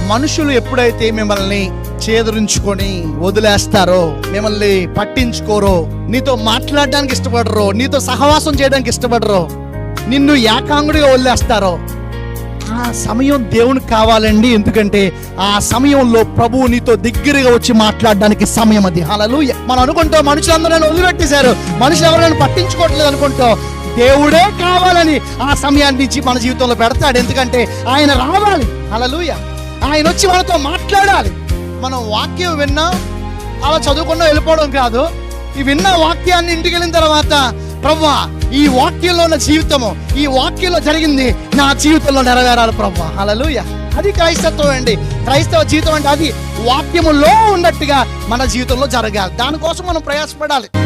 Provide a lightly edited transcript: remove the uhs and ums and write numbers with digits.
మనుషులు ఎప్పుడైతే మిమ్మల్ని చేదరించుకొని వదిలేస్తారో, మిమ్మల్ని పట్టించుకోరో, నీతో మాట్లాడడానికి ఇష్టపడరో, నీతో సహవాసం చేయడానికి ఇష్టపడరో, నిన్ను ఏకాంగుడిగా వదిలేస్తారో, ఆ సమయం దేవునికి కావాలండి. ఎందుకంటే ఆ సమయంలో ప్రభువు నీతో దగ్గరగా వచ్చి మాట్లాడడానికి సమయం అది. హల్లెలూయా. మనం అనుకుంటాం మనుషులందరూ నన్ను వదిలిపెట్టేశారు, మనుషులు ఎవరైనా పట్టించుకోవట్లేదు అనుకుంటాం. దేవుడే కావాలని ఆ సమయాన్ని ఇచ్చి మన జీవితంలో పెడతాడు. ఎందుకంటే ఆయన రావాలి. హల్లెలూయా. ఆయన వచ్చి మనతో మాట్లాడాలి. మనం వాక్యం విన్నా అలా చదువుకున్నా వెళ్ళిపోవడం కాదు. ఈ విన్న వాక్యాన్ని ఇంటికి వెళ్ళిన తర్వాత, ప్రభువా ఈ వాక్యంలో ఉన్న జీవితము, ఈ వాక్యంలో జరిగింది నా జీవితంలో నెరవేరాలి ప్రభువా. హల్లెలూయా. అది క్రైస్తత్వం అండి. క్రైస్తవ జీవితం అంటే అది వాక్యములో ఉన్నట్టుగా మన జీవితంలో జరగాలి. దానికోసం మనం ప్రయాసపడాలి.